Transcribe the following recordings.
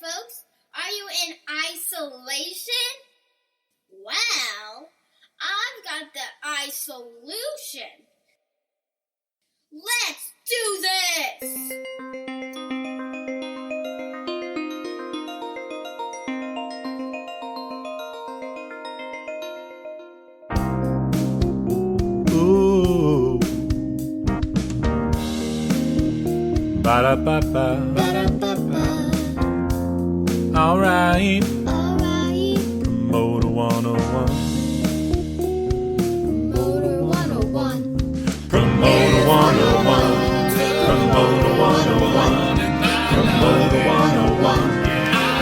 folks. Are you in isolation? Well, I've got the iSolution. Let's do this! Ooh. Ba-da-ba-ba. All right. Promoter 101. Promoter 101. Promoter 101. Promoter 101. Promoter 101.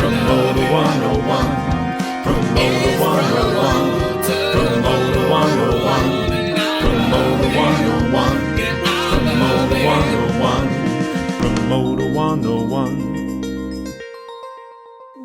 Promoter 101. Promoter 101. Promoter 101. Promoter 101. Promoter 101. Promoter 101.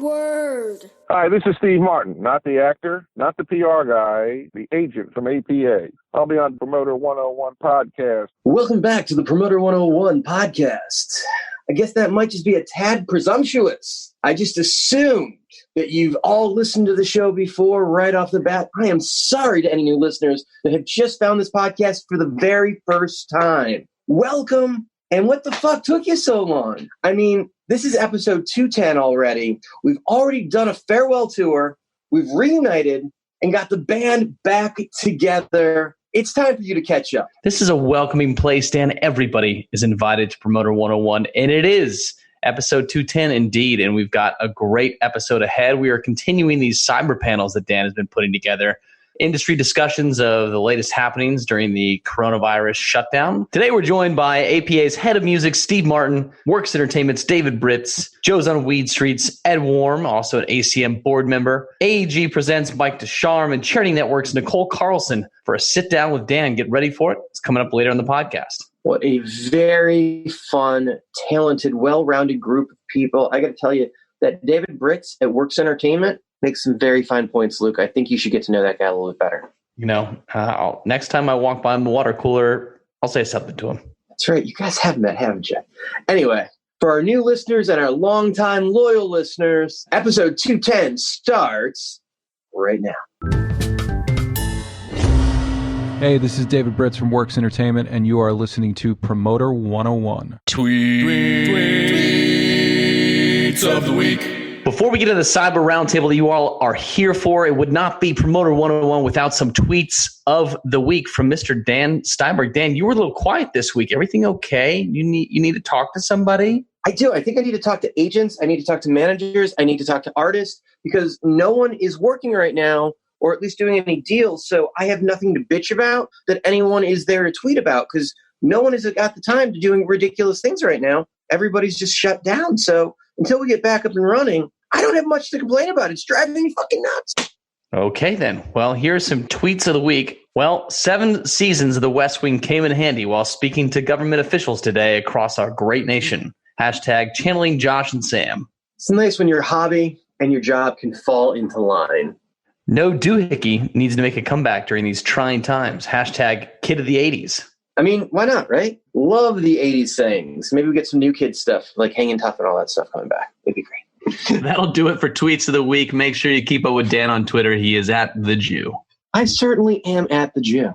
Word. Hi, this is Steve Martin, not the actor, not the PR guy, the agent from APA. I'll be on Promoter 101 podcast. Welcome back to the Promoter 101 podcast. I guess that might just be a tad presumptuous. I just assumed that you've all listened to the show before right off the bat. I am sorry to any new listeners that have just found this podcast for the very first time. Welcome. And what the fuck took you so long? I mean, this is episode 210 already. We've already done a farewell tour. We've reunited and got the band back together. It's time for you to catch up. This is a welcoming place, Dan. Everybody is invited to Promoter 101, and it is episode 210 indeed, and we've got a great episode ahead. We are continuing these cyber panels that Dan has been putting together. Industry discussions of the latest happenings during the coronavirus shutdown. Today we're joined by APA's head of music, Steve Martin, Works Entertainment's David Britz, Joe's on Weed Street's Ed Warm, also an ACM board member. AEG presents Mike DuCharme, and Charity Network's Nichol Carlson for a sit down with Dan. Get ready for it. It's coming up later in the podcast. What a very fun, talented, well-rounded group of people. I got to tell you that David Britz at Works Entertainment makes some very fine points, Luke. I think you should get to know that guy a little bit better. You know, next time I walk by the water cooler, I'll say something to him. That's right. You guys have met, haven't you? Anyway, for our new listeners and our longtime loyal listeners, episode 210 starts right now. Hey, this is David Britz from Works Entertainment, and you are listening to Promoter 101. Tweets of the week. Before we get to the cyber roundtable that you all are here for, it would not be Promoter 101 without some tweets of the week from Mr. Dan Steinberg. Dan, you were a little quiet this week. Everything okay? You need to talk to somebody? I do. I think I need to talk to agents. I need to talk to managers. I need to talk to artists because no one is working right now or at least doing any deals. So I have nothing to bitch about that anyone is there to tweet about because no one has got the time to doing ridiculous things right now. Everybody's just shut down. So until we get back up and running, I don't have much to complain about. It's driving me fucking nuts. Okay, then. Well, here's some tweets of the week. Well, 7 seasons of The West Wing came in handy while speaking to government officials today across our great nation. Hashtag channeling Josh and Sam. It's nice when your hobby and your job can fall into line. No doohickey needs to make a comeback during these trying times. Hashtag kid of the 80s. I mean, why not, right? Love the 80s sayings. Maybe we get some new kid stuff, like Hanging Tough and all that stuff coming back. It'd be great. That'll do it for tweets of the week. Make sure you keep up with Dan on Twitter. He is at The Jew. I certainly am at The Jew.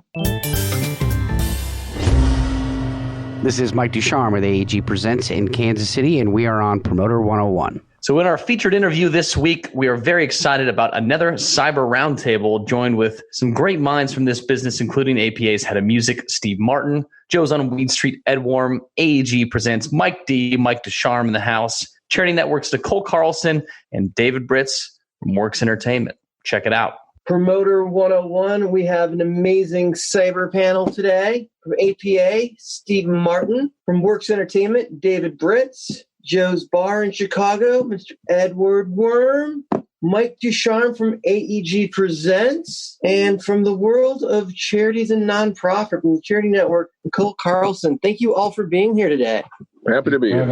This is Mike DuCharme with AEG Presents in Kansas City, and we are on Promoter 101. So in our featured interview this week, we are very excited about another cyber roundtable joined with some great minds from this business, including APA's head of music, Steve Martin, Joe's on Weed Street, Ed Warm, AEG Presents Mike DuCharme in the house, Charity Network's Nichol Carlson, and David Britz from Works Entertainment. Check it out. Promoter 101, we have an amazing cyber panel today. From APA, Steve Martin. From Works Entertainment, David Britz. Joe's Bar in Chicago, Mr. Edward Worm. Mike DuCharme from AEG Presents. And from the world of charities and nonprofit, from the Charity Network, Nichol Carlson. Thank you all for being here today. Happy to be here.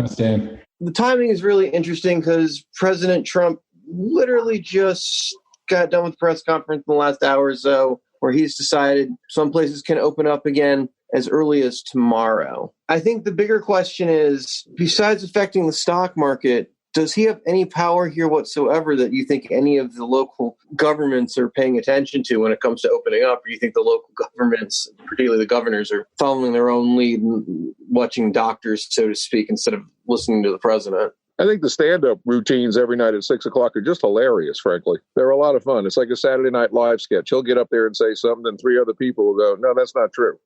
The timing is really interesting because President Trump literally just got done with a press conference in the last hour or so where he's decided some places can open up again as early as tomorrow. I think the bigger question is, besides affecting the stock market, Does he have any power here whatsoever that you think any of the local governments are paying attention to when it comes to opening up? Or you think the local governments, particularly the governors, are following their own lead and watching doctors, so to speak, instead of listening to the president? I think the stand-up routines every night at 6 o'clock are just hilarious, frankly. They're a lot of fun. It's like a Saturday Night Live sketch. He'll get up there and say something, and 3 other people will go, no, that's not true.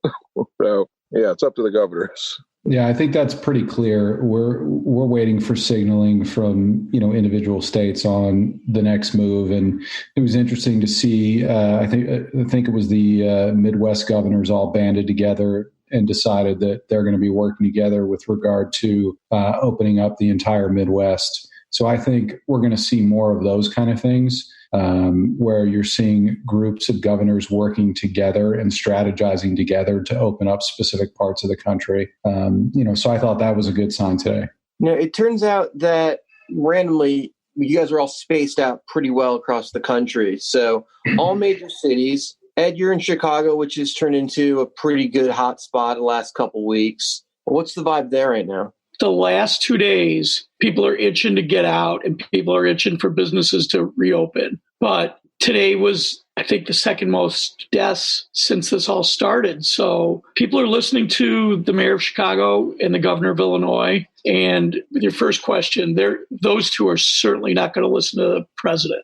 So, yeah, it's up to the governors. Yeah, I think that's pretty clear. We're waiting for signaling from individual states on the next move, and it was interesting to see. I think it was the Midwest governors all banded together and decided that they're going to be working together with regard to opening up the entire Midwest. So I think we're going to see more of those kind of things, where you're seeing groups of governors working together and strategizing together to open up specific parts of the country. So I thought that was a good sign today. Now, it turns out that randomly, you guys are all spaced out pretty well across the country. So all major cities. Ed, you're in Chicago, which has turned into a pretty good hot spot the last couple weeks. What's the vibe there right now? The last 2 days, people are itching to get out and people are itching for businesses to reopen. But today was, I think, the second most deaths since this all started. So people are listening to the mayor of Chicago and the governor of Illinois. And with your first question, those two are certainly not going to listen to the president.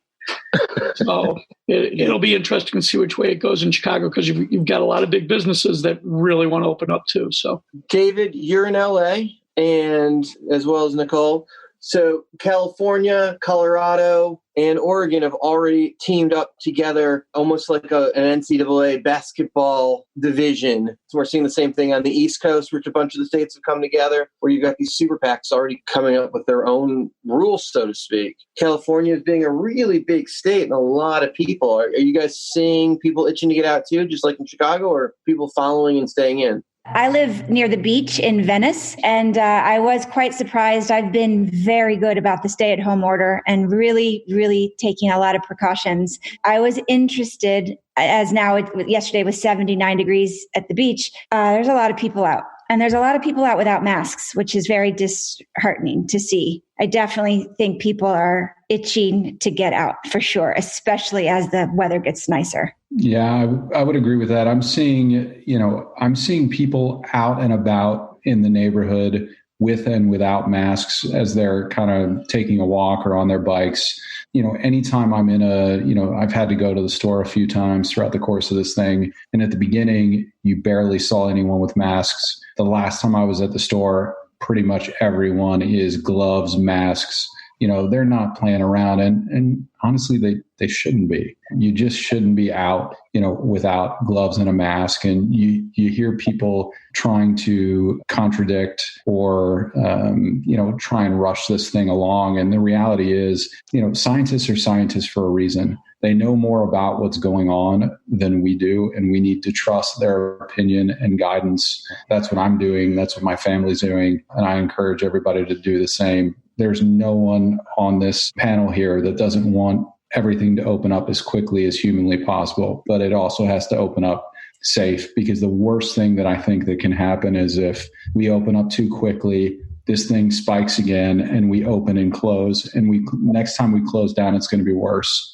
So it'll be interesting to see which way it goes in Chicago, because you've got a lot of big businesses that really want to open up too. So, David, you're in LA, and as well as Nichol. So California, Colorado, and Oregon have already teamed up together, almost like an NCAA basketball division. So we're seeing the same thing on the East Coast, which a bunch of the states have come together, where you've got these super PACs already coming up with their own rules, so to speak. California is being a really big state and a lot of people. Are you guys seeing people itching to get out too, just like in Chicago, or people following and staying in? I live near the beach in Venice, and I was quite surprised. I've been very good about the stay-at-home order and really, really taking a lot of precautions. I was interested, as now yesterday was 79 degrees at the beach. There's a lot of people out, and there's a lot of people out without masks, which is very disheartening to see. I definitely think people are itching to get out for sure, especially as the weather gets nicer. Yeah, I would agree with that. I'm seeing people out and about in the neighborhood with and without masks as they're kind of taking a walk or on their bikes. Anytime I'm in I've had to go to the store a few times throughout the course of this thing. And at the beginning, you barely saw anyone with masks. The last time I was at the store, pretty much everyone is gloves, masks. They're not playing around, and honestly, they shouldn't be. You just shouldn't be out, without gloves and a mask. And you hear people trying to contradict or, try and rush this thing along. And the reality is, scientists are scientists for a reason. They know more about what's going on than we do, and we need to trust their opinion and guidance. That's what I'm doing. That's what my family's doing. And I encourage everybody to do the same. There's no one on this panel here that doesn't want everything to open up as quickly as humanly possible, but it also has to open up safe, because the worst thing that I think that can happen is if we open up too quickly, this thing spikes again and we open and close, and next time we close down, it's going to be worse.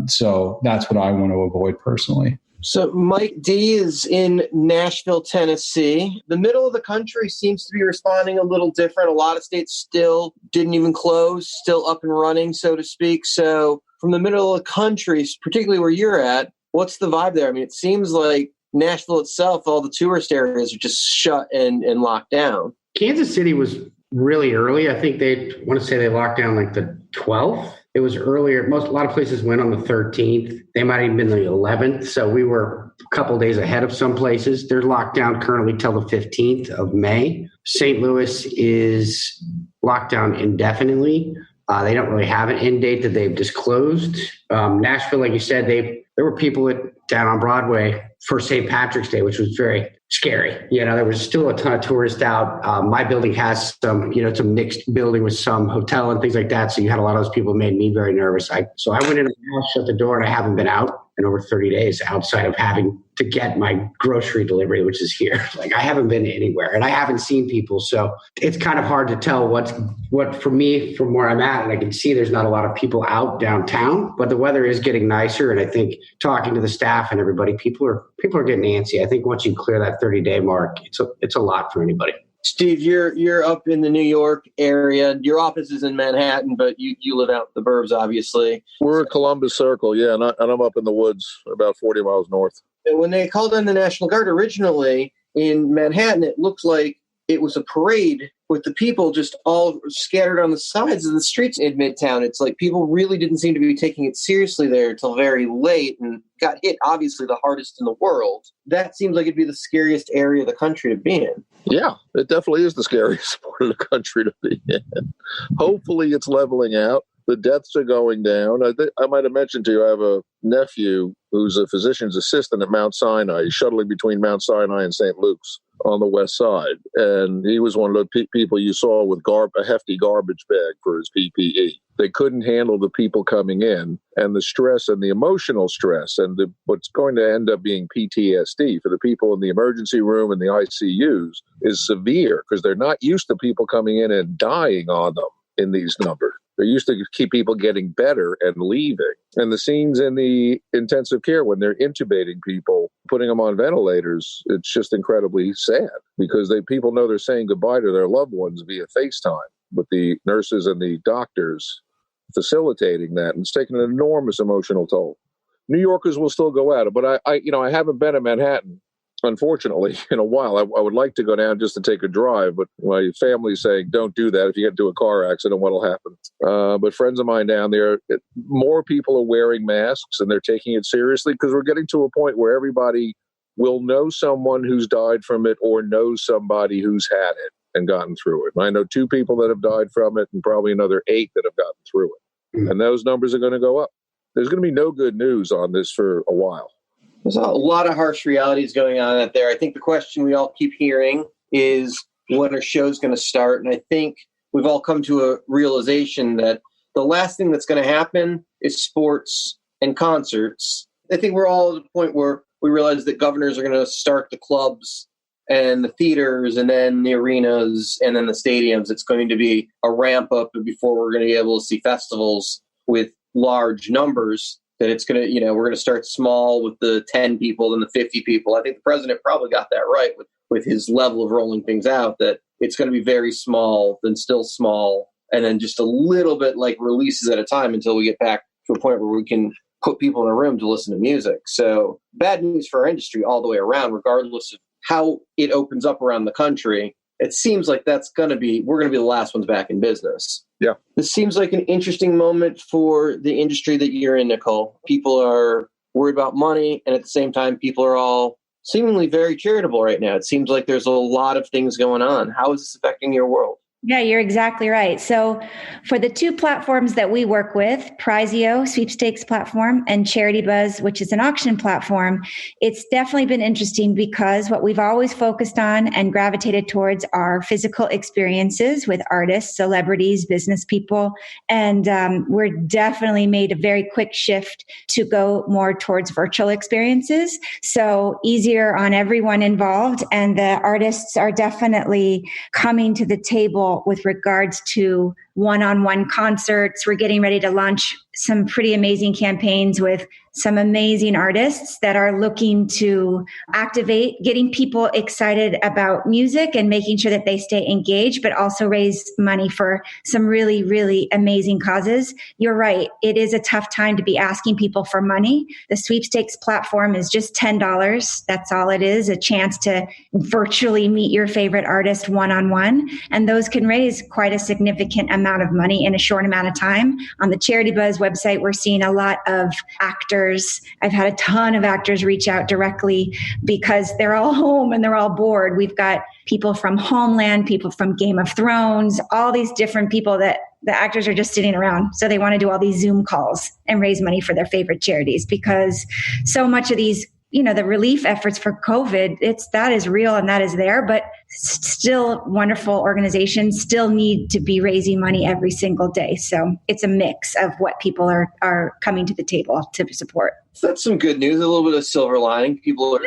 So that's what I want to avoid personally. So Mike D is in Nashville, Tennessee. The middle of the country seems to be responding a little different. A lot of states still didn't even close, still up and running, so to speak. So from the middle of the country, particularly where you're at, what's the vibe there? I mean, it seems like Nashville itself, all the tourist areas are just shut and locked down. Kansas City was really early. I think they locked down like the 12th. It was earlier. A lot of places went on the 13th. They might have even been the 11th. So we were a couple days ahead of some places. They're locked down currently till the 15th of May. St. Louis is locked down indefinitely. They don't really have an end date that they've disclosed. Nashville, like you said, there were people down on Broadway for St. Patrick's Day, which was very scary. There was still a ton of tourists out. My building has some, it's a mixed building with some hotel and things like that. So you had a lot of those people made me very nervous. So I went in the house, shut the door, and I haven't been out in over 30 days outside of having to get my grocery delivery, which is here. Like I haven't been anywhere and I haven't seen people. So it's kind of hard to tell what for me, from where I'm at. And I can see there's not a lot of people out downtown, but the weather is getting nicer. And I think talking to the staff and everybody, people are getting antsy. I think once you clear that 30-day mark, it's a lot for anybody. Steve, you're up in the New York area. Your office is in Manhattan, but you live out in the burbs, obviously. We're at Columbus Circle, yeah, and I'm up in the woods about 40 miles north. When they called in the National Guard originally in Manhattan, it looked like it was a parade with the people just all scattered on the sides of the streets in Midtown. It's like people really didn't seem to be taking it seriously there until very late and got hit, obviously, the hardest in the world. That seems like it'd be the scariest area of the country to be in. Yeah, it definitely is the scariest part of the country to be in. Hopefully it's leveling out. The deaths are going down. I might have mentioned to you, I have a nephew who's a physician's assistant at Mount Sinai. He's shuttling between Mount Sinai and St. Luke's on the west side. And he was one of the people you saw with a hefty garbage bag for his PPE. They couldn't handle the people coming in and the stress and the emotional stress and what's going to end up being PTSD for the people in the emergency room and the ICUs is severe because they're not used to people coming in and dying on them in these numbers. They used to keep people getting better and leaving. And the scenes in the intensive care when they're intubating people, putting them on ventilators, it's just incredibly sad because people know they're saying goodbye to their loved ones via FaceTime with the nurses and the doctors facilitating that. And it's taken an enormous emotional toll. New Yorkers will still go at it, but I haven't been in Manhattan, unfortunately, in a while. I would like to go down just to take a drive, but my family's saying, don't do that. If you get into a car accident, what'll happen? But friends of mine down there, more people are wearing masks and they're taking it seriously because we're getting to a point where everybody will know someone who's died from it or knows somebody who's had it and gotten through it. And I know 2 people that have died from it and probably another 8 that have gotten through it. And those numbers are going to go up. There's going to be no good news on this for a while. There's a lot of harsh realities going on out there. I think the question we all keep hearing is when are shows going to start? And I think we've all come to a realization that the last thing that's going to happen is sports and concerts. I think we're all at a point where we realize that governors are going to start the clubs and the theaters and then the arenas and then the stadiums. It's going to be a ramp up before we're going to be able to see festivals with large numbers. That it's going to, we're going to start small with the 10 people and the 50 people. I think the president probably got that right with his level of rolling things out, that it's going to be very small, then still small, and then just a little bit like releases at a time until we get back to a point where we can put people in a room to listen to music. So bad news for our industry all the way around, regardless of how it opens up around the country. It seems like we're going to be the last ones back in business. Yeah. This seems like an interesting moment for the industry that you're in, Nichol. People are worried about money, and at the same time, people are all seemingly very charitable right now. It seems like there's a lot of things going on. How is this affecting your world? Yeah, you're exactly right. So for the 2 platforms that we work with, Prizeo, sweepstakes platform, and Charity Buzz, which is an auction platform, it's definitely been interesting because what we've always focused on and gravitated towards are physical experiences with artists, celebrities, business people. And we're definitely made a very quick shift to go more towards virtual experiences. So easier on everyone involved. And the artists are definitely coming to the table with regards to one-on-one concerts. We're getting ready to launch some pretty amazing campaigns with some amazing artists that are looking to activate, getting people excited about music and making sure that they stay engaged, but also raise money for some really, really amazing causes. You're right. It is a tough time to be asking people for money. The sweepstakes platform is just $10. That's all it is, a chance to virtually meet your favorite artist one-on-one. And those can raise quite a significant amount of money in a short amount of time. On the Charity Buzz website, we're seeing a lot of actors. I've had a ton of actors reach out directly because they're all home and they're all bored. We've got people from Homeland, people from Game of Thrones, all these different people that The actors are just sitting around. So they want to do all these Zoom calls and raise money for their favorite charities, because so much of these, the relief efforts for COVID, that is real and that is there, but still wonderful organizations still need to be raising money every single day. So it's a mix of what people are coming to the table to support. So that's some good news, a little bit of silver lining. People are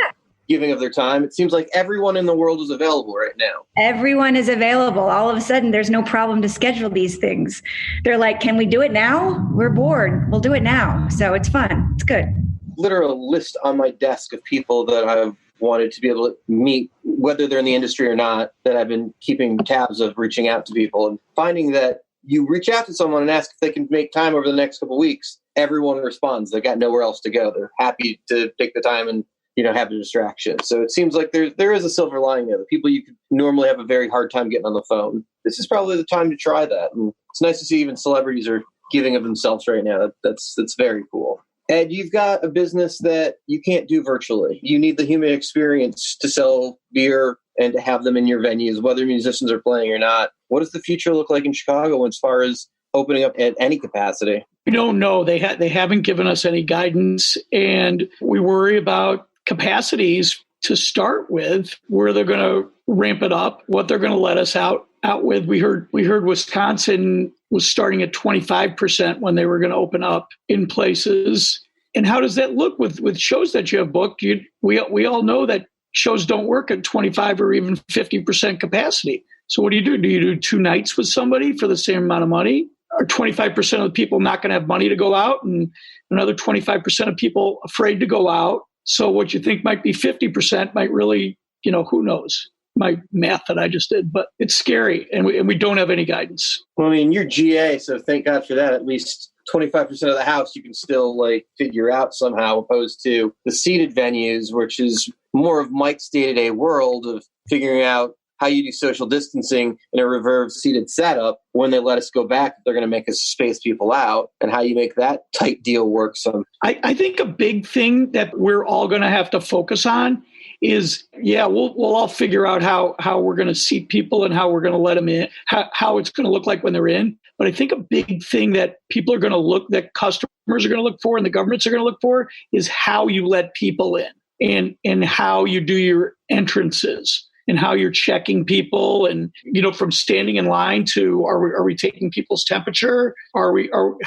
giving of their time. It seems like everyone in the world is available right now. Everyone is available. All of a sudden, there's no problem to schedule these things. They're like, can we do it now? We're bored. We'll do it now. So it's fun. It's good. Literal list on my desk of people that I've wanted to be able to meet, whether they're in the industry or not, that I've been keeping tabs of reaching out to people and finding that you reach out to someone and ask if they can make time over the next couple of weeks. Everyone responds. They've got nowhere else to go. They're happy to take the time and have the distraction. So it seems like there is a silver lining there. The people you could normally have a very hard time getting on the phone, this is probably the time to try that. And it's nice to see even celebrities are giving of themselves right now. That's very cool. Ed, you've got a business that you can't do virtually. You need the human experience to sell beer and to have them in your venues, whether musicians are playing or not. What does the future look like in Chicago as far as opening up at any capacity? We don't know. They haven't given us any guidance, and we worry about capacities to start with, where they're going to ramp it up, what they're going to let us out with. We heard Wisconsin was starting at 25% when they were going to open up in places. And how does that look with shows that you have booked? We all know that shows don't work at 25 or even 50% capacity. So what do you do? Do you do 2 nights with somebody for the same amount of money? Are 25% of the people not going to have money to go out, and another 25% of people afraid to go out? So what you think might be 50% might really, who knows? My math that I just did, but it's scary, and we don't have any guidance. Well, I mean, you're GA, so thank God for that. At least 25% of the house you can still figure out somehow, opposed to the seated venues, which is more of Mike's day-to-day world of figuring out how you do social distancing in a reverse seated setup. When they let us go back, they're going to make us space people out, and how you make that tight deal work. So I think a big thing that we're all going to have to focus on is, we'll all figure out how we're going to seat people and how we're going to let them in, how it's going to look like when they're in. But I think a big thing that people are going to that customers are going to look for and the governments are going to look for is how you let people in and how you do your entrances and how you're checking people, and from standing in line to are we taking people's temperature? How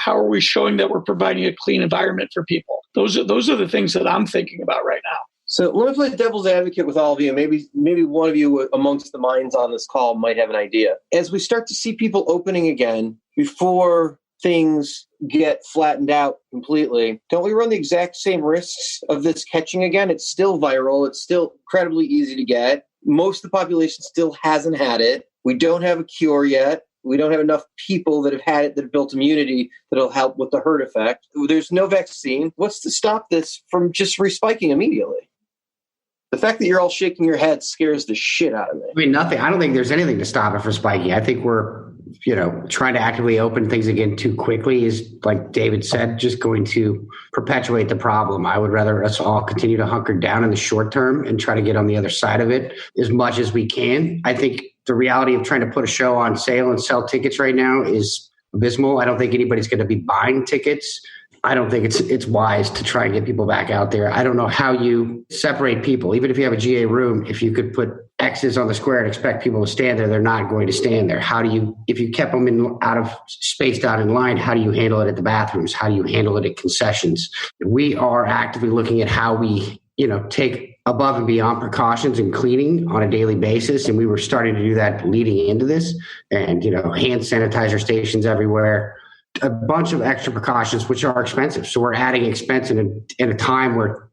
are we showing that we're providing a clean environment for people? Those are the things that I'm thinking about right now. So let me play devil's advocate with all of you. Maybe one of you amongst the minds on this call might have an idea. As we start to see people opening again, before things get flattened out completely, don't we run the exact same risks of this catching again? It's still viral. It's still incredibly easy to get. Most of the population still hasn't had it. We don't have a cure yet. We don't have enough people that have had it that have built immunity that'll help with the herd effect. There's no vaccine. What's to stop this from just respiking immediately? The fact that you're all shaking your head scares the shit out of me. I mean, nothing. I don't think there's anything to stop it from spiking. I think we're, trying to actively open things again too quickly is, like David said, just going to perpetuate the problem. I would rather us all continue to hunker down in the short term and try to get on the other side of it as much as we can. I think the reality of trying to put a show on sale and sell tickets right now is abysmal. I don't think anybody's going to be buying tickets. I don't think it's wise to try and get people back out there. I don't know how you separate people. Even if you have a GA room, if you could put X's on the square and expect people to stand there, they're not going to stand there. If you kept them spaced out in line, how do you handle it at the bathrooms? How do you handle it at concessions? We are actively looking at how we, take above and beyond precautions and cleaning on a daily basis. And we were starting to do that leading into this, and, hand sanitizer stations everywhere. A bunch of extra precautions, which are expensive. So we're adding expense in a time where,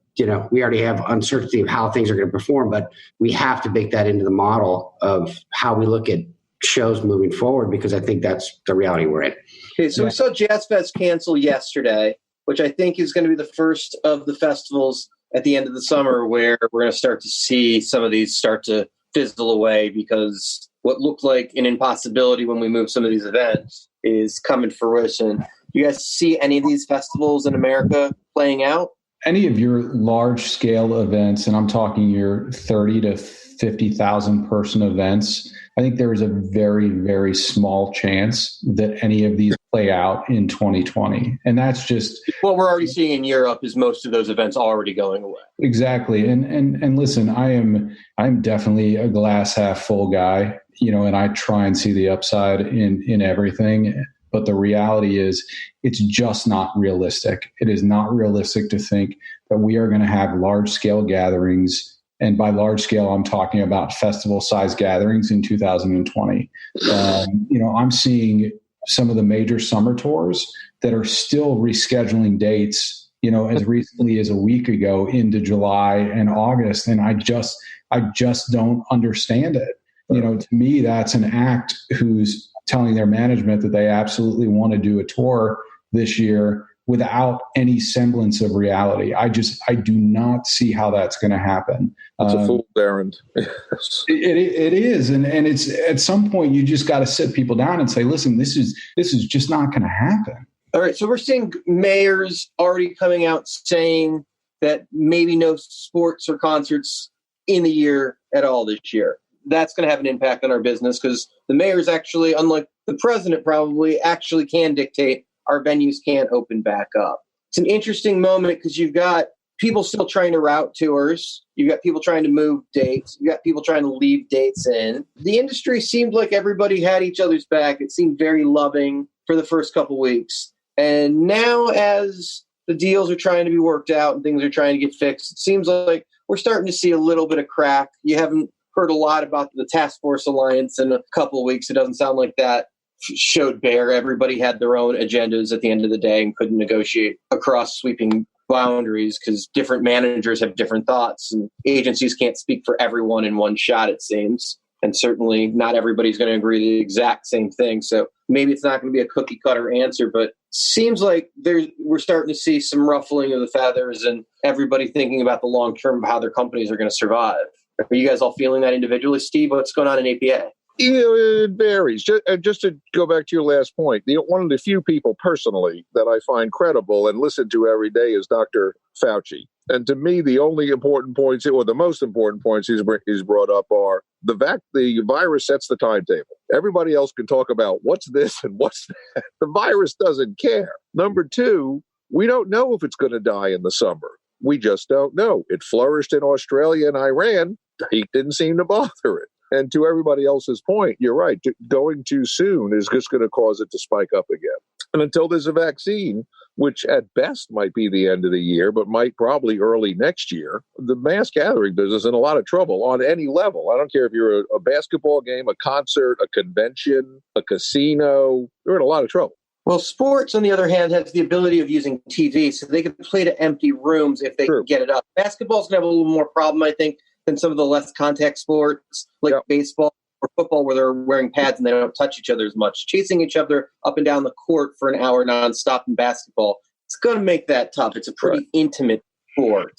we already have uncertainty of how things are going to perform, but we have to bake that into the model of how we look at shows moving forward, because I think that's the reality we're in. Okay, so we saw Jazz Fest cancel yesterday, which I think is going to be the first of the festivals at the end of the summer where we're going to start to see some of these start to fizzle away, because what looked like an impossibility when we moved some of these events is coming to fruition. You guys see any of these festivals in America playing out? any of your large scale events, and I'm talking your 30 to 50,000 person events, I think there is a very, very small chance that any of these play out in 2020. And that's just what we're already seeing in Europe is most of those events already going away. Exactly. And listen, I'm definitely a glass half full guy, and I try and see the upside in everything. But the reality is it's just not realistic. It is not realistic to think that we are going to have large scale gatherings. And by large scale, I'm talking about festival size gatherings in 2020. I'm seeing some of the major summer tours that are still rescheduling dates, as recently as a week ago into July and August. And I just don't understand it. To me, that's an act who's telling their management that they absolutely want to do a tour this year without any semblance of reality. I do not see how that's going to happen. It's a fool's errand. It is. And it's at some point you just got to sit people down and say, listen, this is just not going to happen. All right. So we're seeing mayors already coming out saying that maybe no sports or concerts in the year at all this year. That's going to have an impact on our business because the mayors actually, unlike the president probably, actually can dictate our venues can't open back up. It's an interesting moment because you've got people still trying to route tours. You've got people trying to move dates. You've got people trying to leave dates in. The industry seemed like everybody had each other's back. It seemed very loving for the first couple weeks. And now as the deals are trying to be worked out and things are trying to get fixed, it seems like we're starting to see a little bit of crack. You haven't heard a lot about the Task Force Alliance in a couple of weeks. It doesn't sound like that showed bear. Everybody had their own agendas at the end of the day and couldn't negotiate across sweeping boundaries because different managers have different thoughts and agencies can't speak for everyone in one shot, it seems. And certainly not everybody's going to agree to the exact same thing. So maybe it's not going to be a cookie cutter answer, but seems like we're starting to see some ruffling of the feathers and everybody thinking about the long term of how their companies are going to survive. Are you guys all feeling that individually? Steve, what's going on in APA? It varies. Just to go back to your last point, one of the few people personally that I find credible and listen to every day is Dr. Fauci. And to me, the only important points, or the most important points he's brought up are the virus sets the timetable. Everybody else can talk about what's this and what's that. The virus doesn't care. Number two, we don't know if it's going to die in the summer. We just don't know. It flourished in Australia and Iran. Heat didn't seem to bother it. And to everybody else's point, you're right. Going too soon is just going to cause it to spike up again. And until there's a vaccine, which at best might be the end of the year, but might probably early next year, the mass gathering business is in a lot of trouble on any level. I don't care if you're a basketball game, a concert, a convention, a casino, you're in a lot of trouble. Well, sports, on the other hand, has the ability of using TV, so they can play to empty rooms if they can get it up. Basketball's going to have a little more problem, I think, than some of the less contact sports like baseball or football where they're wearing pads and they don't touch each other as much. Chasing each other up and down the court for an hour nonstop in basketball, it's going to make that tough. It's a pretty intimate sport.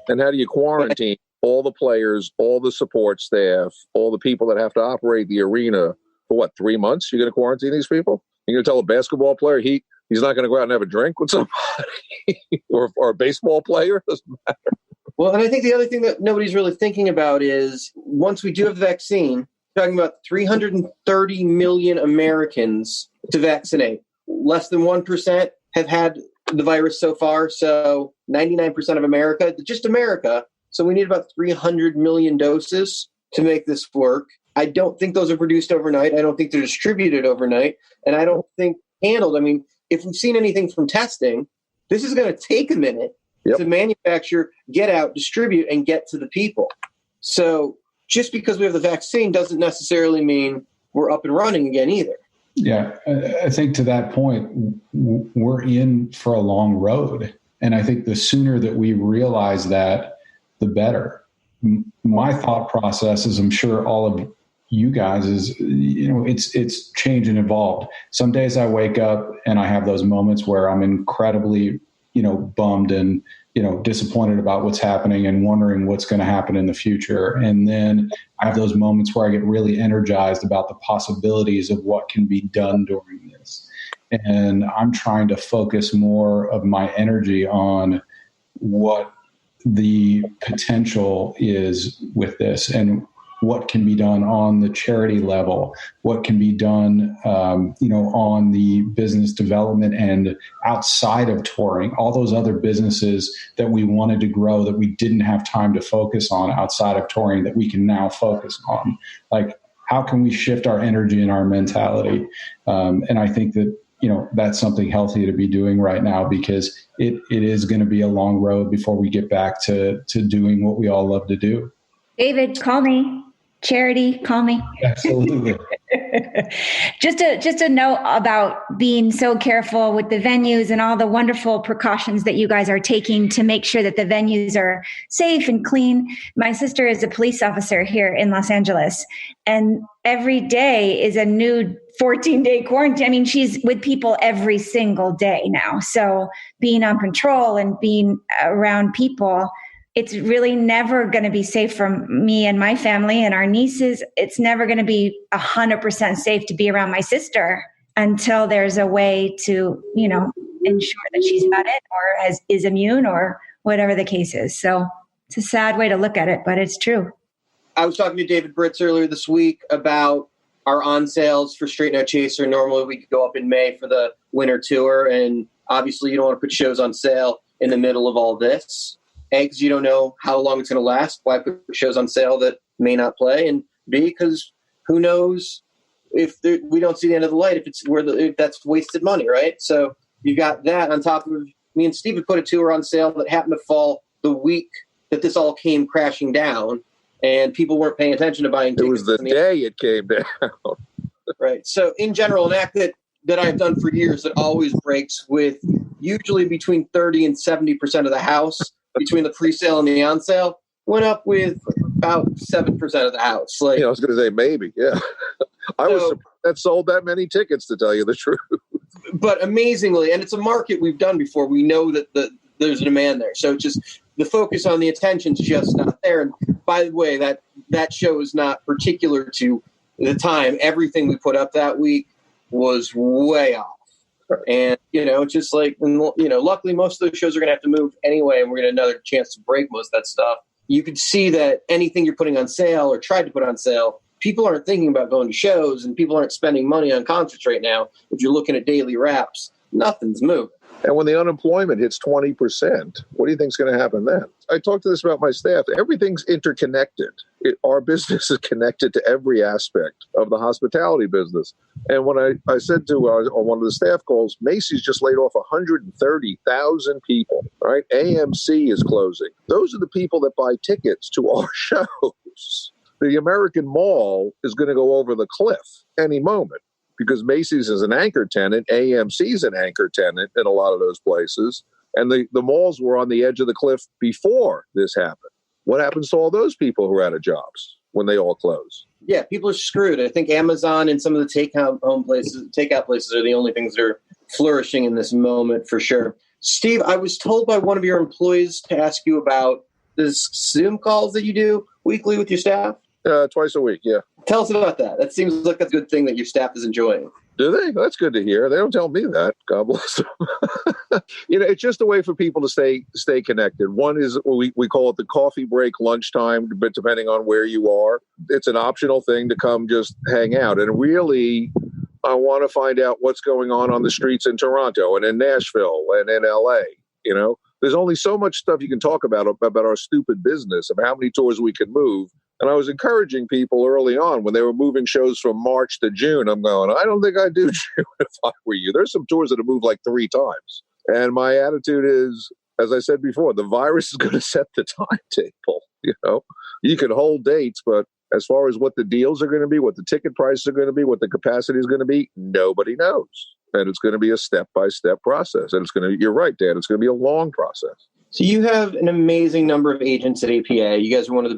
And how do you quarantine all the players, all the support staff, all the people that have to operate the arena for 3 months? You're going to quarantine these people? You're going to tell a basketball player he's not going to go out and have a drink with somebody? or a baseball player? Doesn't matter. Well, and I think the other thing that nobody's really thinking about is once we do have the vaccine, we're talking about 330 million Americans to vaccinate. Less than 1% have had the virus so far. So 99% of America, just America. So we need about 300 million doses to make this work. I don't think those are produced overnight. I don't think they're distributed overnight. And I don't think handled. I mean, if we've seen anything from testing, this is going to take a minute to manufacture, get out, distribute, and get to the people. So just because we have the vaccine doesn't necessarily mean we're up and running again either. Yeah, I think to that point, we're in for a long road. And I think the sooner that we realize that, the better. My thought process is, I'm sure all of you guys is, it's change and evolved. Some days I wake up and I have those moments where I'm incredibly bummed and, disappointed about what's happening and wondering what's going to happen in the future. And then I have those moments where I get really energized about the possibilities of what can be done during this. And I'm trying to focus more of my energy on what the potential is with this and what can be done on the charity level, what can be done, on the business development and outside of touring, all those other businesses that we wanted to grow that we didn't have time to focus on outside of touring that we can now focus on. Like, how can we shift our energy and our mentality? And I think that, that's something healthy to be doing right now, because it is going to be a long road before we get back to doing what we all love to do. David, call me. Charity, call me. Absolutely. Just a note about being so careful with the venues and all the wonderful precautions that you guys are taking to make sure that the venues are safe and clean. My sister is a police officer here in Los Angeles, and every day is a new 14-day quarantine. I mean, she's with people every single day now. So being on patrol and being around people, it's really never going to be safe for me and my family and our nieces. It's never going to be 100% safe to be around my sister until there's a way to, ensure that she's got it or is immune or whatever the case is. So it's a sad way to look at it, but it's true. I was talking to David Britz earlier this week about our on sales for Straight No Chaser. Normally we could go up in May for the winter tour, and obviously you don't want to put shows on sale in the middle of all this. A, because you don't know how long it's going to last. Why put shows on sale that may not play? And B, because who knows if we don't see the end of the light, if that's wasted money, right? So you got that on top of me and Steve had put a tour on sale that happened to fall the week that this all came crashing down, and people weren't paying attention to buying tickets. It was the day it came down. Right. So in general, an act that I've done for years that always breaks with usually between 30 and 70% of the house between the pre-sale and the on-sale went up with about 7% of the house. Like, I was going to say maybe, yeah. I was surprised that sold that many tickets, to tell you the truth. But amazingly, and it's a market we've done before, we know that there's a demand there. So it's just the focus on the attention's just not there. And by the way, that show is not particular to the time. Everything we put up that week was way off. And, it's just like, luckily most of those shows are going to have to move anyway, and we're going to have another chance to break most of that stuff. You could see that anything you're putting on sale or tried to put on sale, people aren't thinking about going to shows, and people aren't spending money on concerts right now. If you're looking at daily wraps, nothing's moving. And when the unemployment hits 20%, what do you think is going to happen then? I talked to this about my staff. Everything's interconnected. Our business is connected to every aspect of the hospitality business. And when I said to on one of the staff calls, Macy's just laid off 130,000 people, right? AMC is closing. Those are the people that buy tickets to our shows. The American Mall is going to go over the cliff any moment, because Macy's is an anchor tenant, AMC is an anchor tenant in a lot of those places, and the malls were on the edge of the cliff before this happened. What happens to all those people who are out of jobs when they all close? Yeah, people are screwed. I think Amazon and some of the takeout places are the only things that are flourishing in this moment for sure. Steve, I was told by one of your employees to ask you about the Zoom calls that you do weekly with your staff. Twice a week, yeah. Tell us about that. That seems like a good thing that your staff is enjoying. Do they? That's good to hear. They don't tell me that. God bless them. It's just a way for people to stay connected. One is we call it the coffee break lunchtime, but depending on where you are, it's an optional thing to come just hang out. And really, I want to find out what's going on the streets in Toronto and in Nashville and in LA. There's only so much stuff you can talk about our stupid business, of how many tours we can move. And I was encouraging people early on when they were moving shows from March to June. I'm going, I don't think I'd do June if I were you. There's some tours that have moved like 3 times. And my attitude is, as I said before, the virus is going to set the timetable. You can hold dates, but as far as what the deals are going to be, what the ticket prices are going to be, what the capacity is going to be, nobody knows. And it's going to be a step-by-step process. And you're right, Dan, it's going to be a long process. So you have an amazing number of agents at APA. You guys are one of the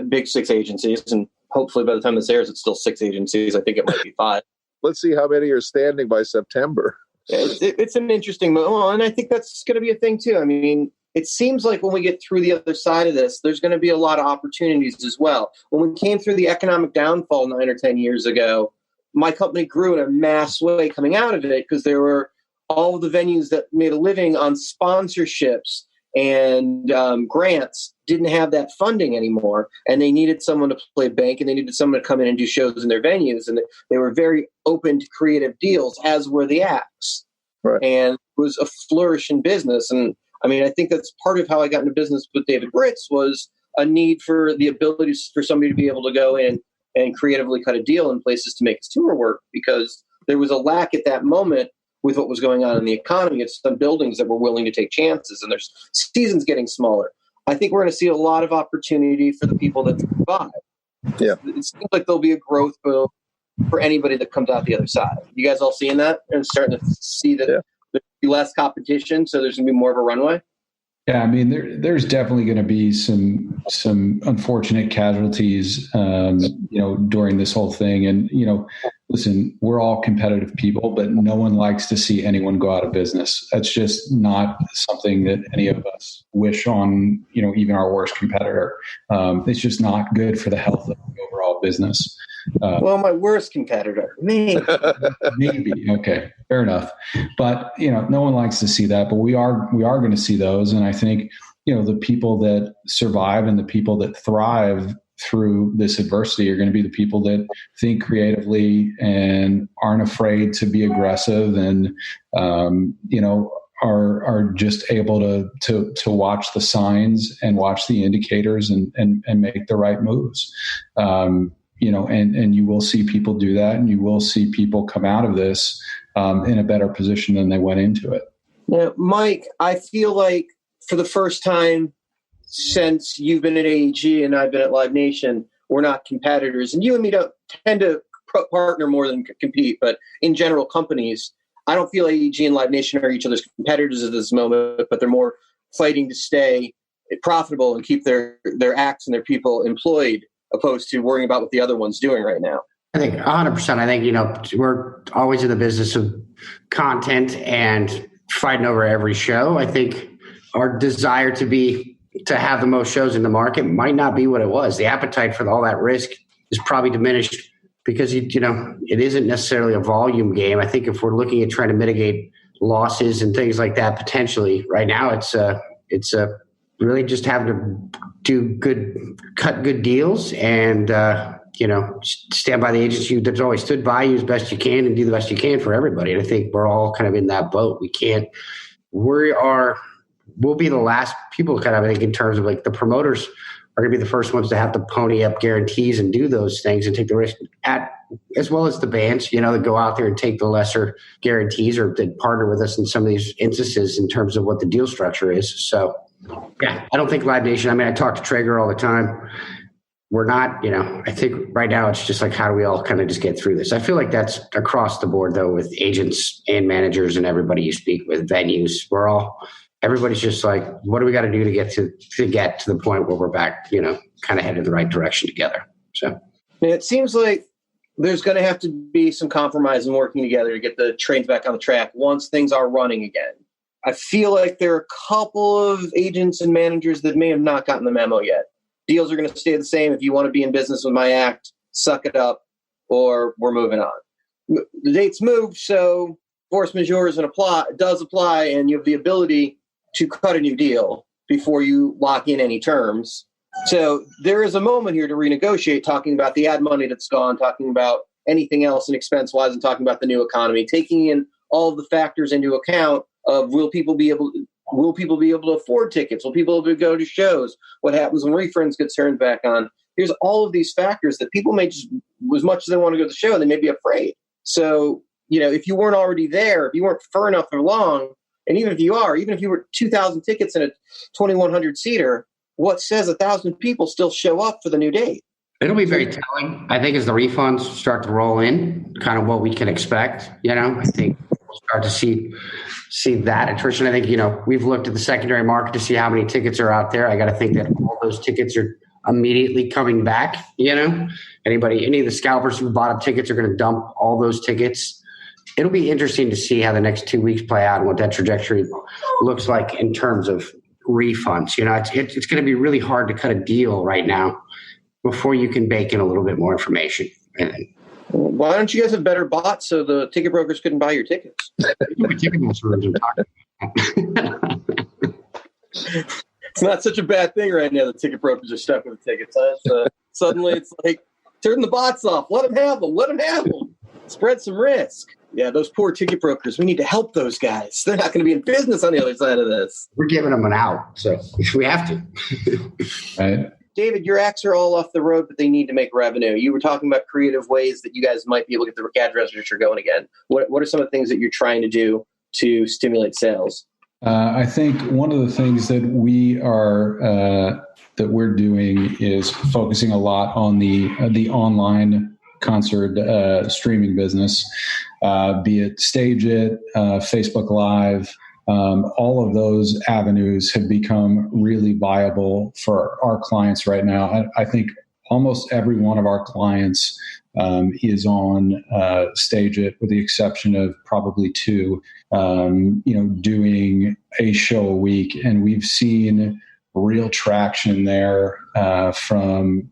big 6 agencies, and hopefully by the time this airs, it's still 6 agencies. I think it might be 5. Let's see how many are standing by September. It's an interesting moment, and I think that's going to be a thing too. I mean, it seems like when we get through the other side of this, there's going to be a lot of opportunities as well. When we came through the economic downfall 9 or 10 years ago, my company grew in a mass way coming out of it, because there were all of the venues that made a living on sponsorships and grants didn't have that funding anymore, and they needed someone to play bank, and they needed someone to come in and do shows in their venues, and they were very open to creative deals, as were the acts. Right. And it was a flourish in business. And I mean, I think that's part of how I got into business with David Britz, was a need for the ability for somebody to be able to go in and creatively cut a deal in places to make his tour work, because there was a lack at that moment with what was going on in the economy. It's some buildings that were willing to take chances, and there's seasons getting smaller. I think we're going to see a lot of opportunity for the people that survive. Yeah. It seems like there'll be a growth boom for anybody that comes out the other side. You guys all seeing that and starting to see that there's less competition, so there's going to be more of a runway? Yeah, I mean, there's definitely going to be some unfortunate casualties, during this whole thing. And, listen, we're all competitive people, but no one likes to see anyone go out of business. That's just not something that any of us wish on, even our worst competitor. It's just not good for the health of the overall business. Well, my worst competitor, me. Maybe. Okay, fair enough. But, no one likes to see that, but we are going to see those. And I think, the people that survive and the people that thrive through this adversity are going to be the people that think creatively and aren't afraid to be aggressive and, are just able to watch the signs and watch the indicators and make the right moves. And you will see people do that, and you will see people come out of this in a better position than they went into it. Now, Mike, I feel like for the first time since you've been at AEG and I've been at Live Nation, we're not competitors. And you and me don't tend to partner more than compete, but in general, companies, I don't feel AEG and Live Nation are each other's competitors at this moment, but they're more fighting to stay profitable and keep their acts and their people employed, opposed to worrying about what the other one's doing right now. I think 100%. I think, we're always in the business of content and fighting over every show. I think our desire to have the most shows in the market might not be what it was. The appetite for all that risk is probably diminished because, it isn't necessarily a volume game. I think if we're looking at trying to mitigate losses and things like that, potentially right now, it's really just having to cut good deals and, stand by the agency that's always stood by you as best you can and do the best you can for everybody. And I think we're all kind of in that boat. We'll be the last people kind of, I think, in terms of like the promoters are going to be the first ones to have to pony up guarantees and do those things and take the risk as well as the bands, that go out there and take the lesser guarantees or that partner with us in some of these instances in terms of what the deal structure is. So, yeah, I don't think Live Nation, I talk to Traeger all the time. We're not, I think right now it's just like, how do we all kind of just get through this? I feel like that's across the board, though, with agents and managers and everybody you speak with, venues. Everybody's just like, what do we got to do to get to the point where we're back, kind of headed the right direction together. So it seems like there's going to have to be some compromise and working together to get the trains back on the track once things are running again. I feel like there are a couple of agents and managers that may have not gotten the memo yet. Deals are going to stay the same. If you want to be in business with my act, suck it up, or we're moving on. The date's moved, so force majeure does apply, and you have the ability to cut a new deal before you lock in any terms. So there is a moment here to renegotiate, talking about the ad money that's gone, talking about anything else and expense-wise, and talking about the new economy, taking in all of the factors into account of will people be able to afford tickets? Will people be able to go to shows? What happens when refunds get turned back on? There's all of these factors that people may just, as much as they want to go to the show, they may be afraid. So, if you weren't already there, if you weren't far enough along, and even if you were 2,000 tickets in a 2,100 seater, what says 1,000 people still show up for the new date? It'll be very telling, I think, as the refunds start to roll in, kind of what we can expect. I think we'll start to see that attrition. I think, we've looked at the secondary market to see how many tickets are out there. I got to think that all those tickets are immediately coming back. Any of the scalpers who bought up tickets are going to dump all those tickets. It'll be interesting to see how the next 2 weeks play out and what that trajectory looks like in terms of refunds. It's going to be really hard to cut a deal right now before you can bake in a little bit more information. Why don't you guys have better bots so the ticket brokers couldn't buy your tickets? It's not such a bad thing right now. The ticket brokers are stuck with the tickets. Huh? Suddenly it's like, turn the bots off. Let them have them. Let them have them. Spread some risk. Yeah, those poor ticket brokers. We need to help those guys. They're not going to be in business on the other side of this. We're giving them an out, so we have to. Right. David, your acts are all off the road, but they need to make revenue. You were talking about creative ways that you guys might be able to get the CAD register going again. What are some of the things that you're trying to do to stimulate sales? I think one of the things that we're doing is focusing a lot on the online concert streaming business, be it Stage It, Facebook Live. All of those avenues have become really viable for our clients right now. I think almost every one of our clients is on Stage It, with the exception of probably two, doing a show a week. And we've seen real traction there from,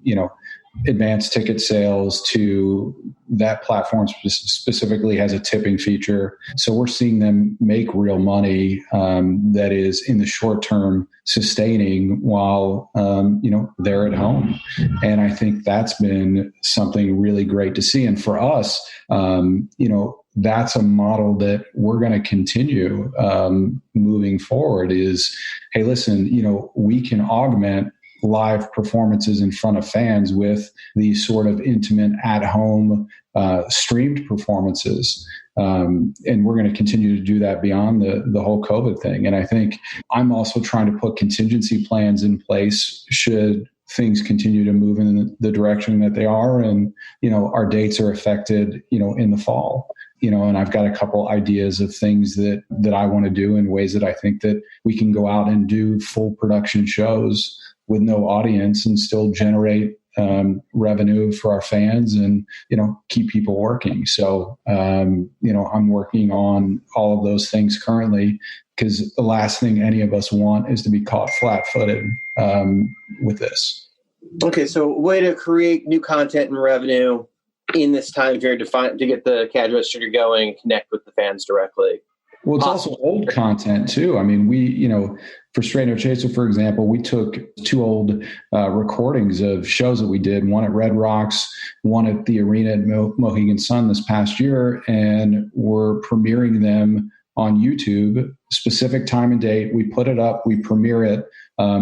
advanced ticket sales to that platform specifically has a tipping feature. So we're seeing them make real money that is in the short term sustaining while, they're at home. And I think that's been something really great to see. And for us, that's a model that we're going to continue moving forward is, hey, listen, we can augment live performances in front of fans with these sort of intimate at-home streamed performances. And we're going to continue to do that beyond the whole COVID thing. And I think I'm also trying to put contingency plans in place should things continue to move in the direction that they are. And, our dates are affected, in the fall. And I've got a couple ideas of things that I want to do in ways that I think that we can go out and do full production shows with no audience and still generate revenue for our fans and, keep people working. So, I'm working on all of those things currently because the last thing any of us want is to be caught flat-footed with this. Okay, so a way to create new content and revenue in this time period to get the CAD register going and connect with the fans directly. Well, it's also old content too. I mean, we, for Straight No Chaser, for example, we took two old recordings of shows that we did, one at Red Rocks, one at the arena at Mohegan Sun this past year, and we're premiering them on YouTube, specific time and date. We put it up, we premiere it.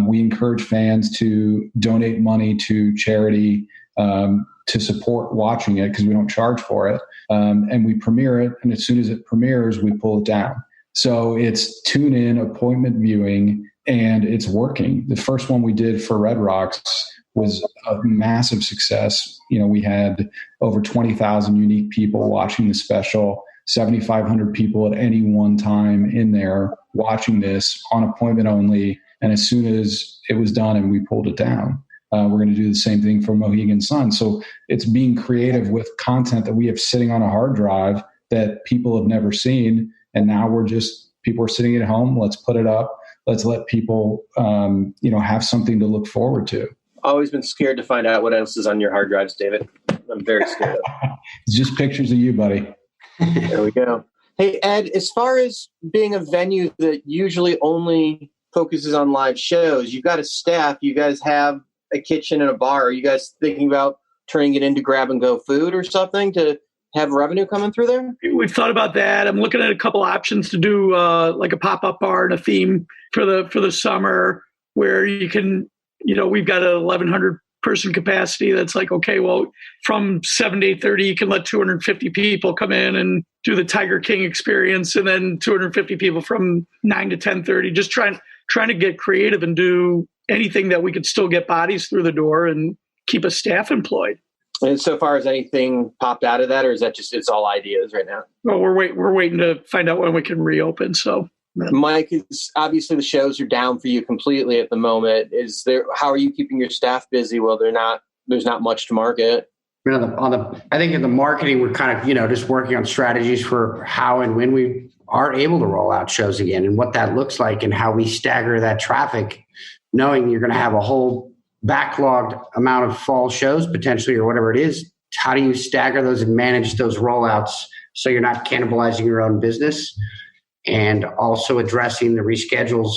We encourage fans to donate money to charity to support watching it because we don't charge for it. And we premiere it. And as soon as it premieres, we pull it down. So it's tune in, appointment viewing, and it's working. The first one we did for Red Rocks was a massive success. We had over 20,000 unique people watching the special, 7,500 people at any one time in there watching this on appointment only. And as soon as it was done and we pulled it down, we're going to do the same thing for Mohegan Sun. So it's being creative with content that we have sitting on a hard drive that people have never seen. And now people are sitting at home. Let's put it up. Let's let people, have something to look forward to. Always been scared to find out what else is on your hard drives, David. I'm very scared. It's just pictures of you, buddy. There we go. Hey, Ed, as far as being a venue that usually only focuses on live shows, you've got a staff, you guys have a kitchen and a bar. Are you guys thinking about turning it into grab and go food or something to have revenue coming through there? We've thought about that. I'm looking at a couple options to do like a pop-up bar and a theme for the summer where you can, we've got a 1,100 person capacity. That's like, okay, well, from 7 to 8:30, you can let 250 people come in and do the Tiger King experience, and then 250 people from 9 to 10:30. Just trying to get creative and do anything that we could still get bodies through the door and keep a staff employed. And so far, has anything popped out of that, or is that just it's all ideas right now? Well, we're waiting to find out when we can reopen. So, Mike, obviously the shows are down for you completely at the moment. How are you keeping your staff busy while there's not much to market? I think in the marketing, we're kind of just working on strategies for how and when we are able to roll out shows again, and what that looks like, and how we stagger that traffic, knowing you're going to have a whole backlogged amount of fall shows potentially, or whatever it is. How do you stagger those and manage those rollouts so you're not cannibalizing your own business, and also addressing the reschedules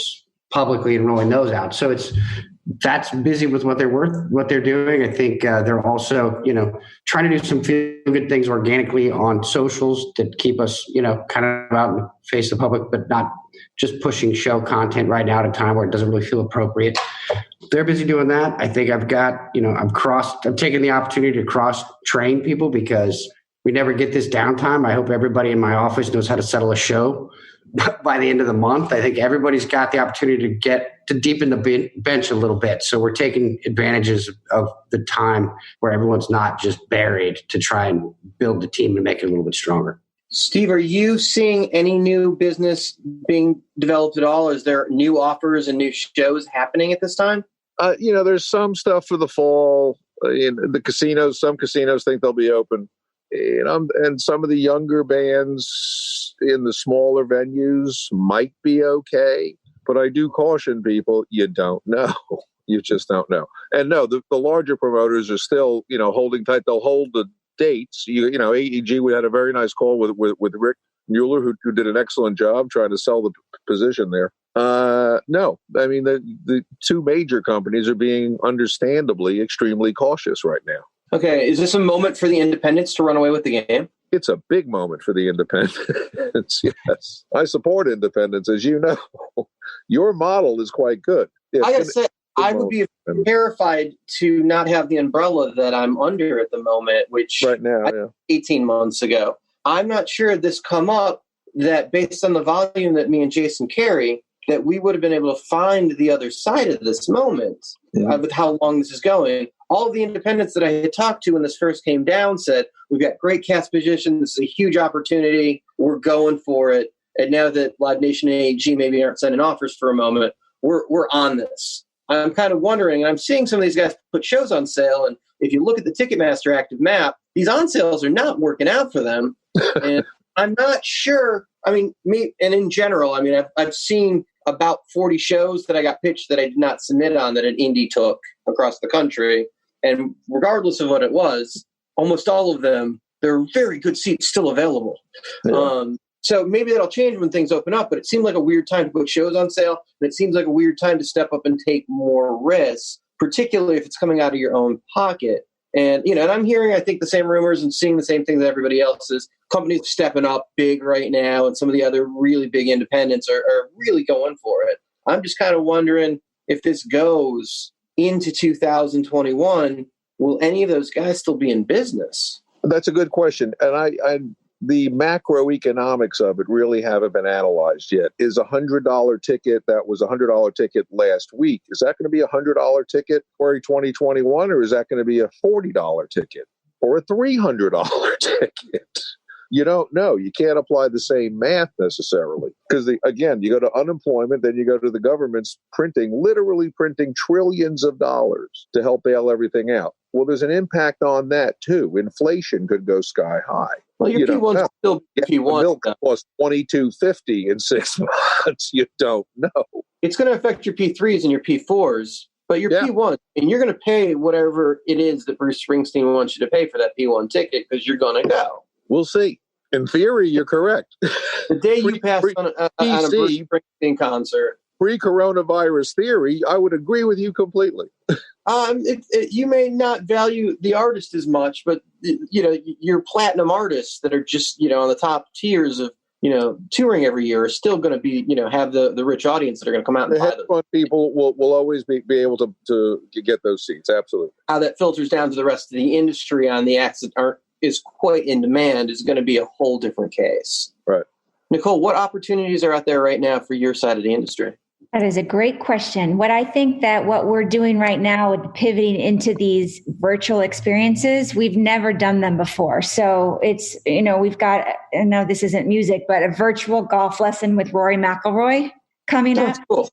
publicly and rolling those out. So that's busy with what they're doing. I think they're also, trying to do some feel good things organically on socials to keep us, kind of out in the face of the public, but not just pushing show content right now at a time where it doesn't really feel appropriate. They're busy doing that. I think I've got, I'm taking the opportunity to cross train people because we never get this downtime. I hope everybody in my office knows how to settle a show by the end of the month. I think everybody's got the opportunity to get to deepen the bench a little bit. So we're taking advantages of the time where everyone's not just buried to try and build the team and make it a little bit stronger. Steve, are you seeing any new business being developed at all? Is there new offers and new shows happening at this time? There's some stuff for the fall in the casinos. Some casinos think they'll be open. And some of the younger bands in the smaller venues might be okay. But I do caution people, you don't know. You just don't know. And no, the larger promoters are still, holding tight. They'll hold the dates. AEG, we had a very nice call with Rick Mueller, who did an excellent job trying to sell the position there. No, I mean, the two major companies are being understandably extremely cautious right now. Okay, is this a moment for the independents to run away with the game? It's a big moment for the independents, yes. I support independents, as you know. Your model is quite good. Yeah, I gotta say, I would be terrified to not have the umbrella that I'm under at the moment, which right now, 18 months ago. I'm not sure this come up that based on the volume that me and Jason carry, that we would have been able to find the other side of this moment with how long this is going. All of the independents that I had talked to when this first came down said, we've got great cast position. This is a huge opportunity. We're going for it. And now that Live Nation and AEG maybe aren't sending offers for a moment, we're on this. I'm kind of wondering, and I'm seeing some of these guys put shows on sale. And if you look at the Ticketmaster active map, these on sales are not working out for them. And I'm not sure. I mean, and in general, I mean, I've seen about 40 shows that I got pitched that I did not submit on that an indie took across the country. And regardless of what it was, almost all of them, there are very good seats still available. Yeah. So maybe that'll change when things open up, but it seemed like a weird time to put shows on sale. And it seems like a weird time to step up and take more risks, particularly if it's coming out of your own pocket. And, and I'm hearing, I think, the same rumors and seeing the same thing that everybody else is. Companies stepping up big right now, and some of the other really big independents are really going for it. I'm just kind of wondering if this goes into 2021, will any of those guys still be in business? That's a good question. And the macroeconomics of it really haven't been analyzed yet. Is a $100 ticket that was a $100 ticket last week, is that going to be a $100 ticket for 2021, or is that going to be a $40 ticket or a $300 ticket? You don't know. You can't apply the same math necessarily because, again, you go to unemployment, then you go to the government's literally printing trillions of dollars to help bail everything out. Well, there's an impact on that, too. Inflation could go sky high. Well, your P1's still P1. Milk cost $22.50 in 6 months. You don't know. It's going to affect your P3s and your P4s, but your P1, and you're going to pay whatever it is that Bruce Springsteen wants you to pay for that P1 ticket because you're going to go. We'll see. In theory, you're correct. The day you pass on a Bruce Springsteen concert. Pre-coronavirus theory, I would agree with you completely. You may not value the artist as much, but your platinum artists that are just on the top tiers of touring every year are still going to be have the rich audience that are going to come out and buy them. The people will always be able to get those seats. Absolutely. How that filters down to the rest of the industry on the acts that is quite in demand is going to be a whole different case. Right. Nicole, what opportunities are out there right now for your side of the industry? That is a great question. What I think that what we're doing right now with pivoting into these virtual experiences, we've never done them before. So it's, we've got, I know this isn't music, but a virtual golf lesson with Rory McIlroy coming up. Cool.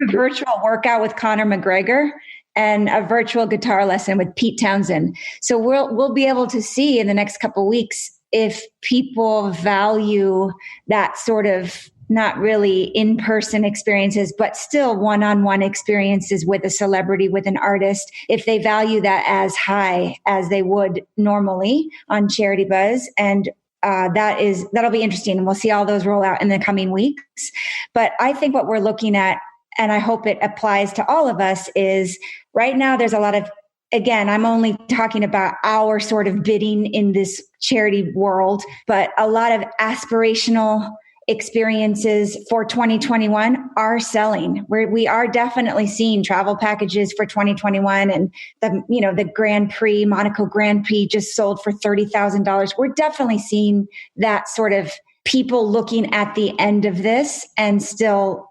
A virtual workout with Conor McGregor, and a virtual guitar lesson with Pete Townsend. So we'll be able to see in the next couple of weeks if people value that sort of not really in-person experiences, but still one-on-one experiences with a celebrity, with an artist, if they value that as high as they would normally on Charity Buzz. And that'll be interesting. And we'll see all those roll out in the coming weeks. But I think what we're looking at and I hope it applies to all of us, is right now there's a lot of, again, I'm only talking about our sort of bidding in this charity world, but a lot of aspirational experiences for 2021 are selling. We are definitely seeing travel packages for 2021, and the Grand Prix, Monaco Grand Prix just sold for $30,000. We're definitely seeing that sort of people looking at the end of this and still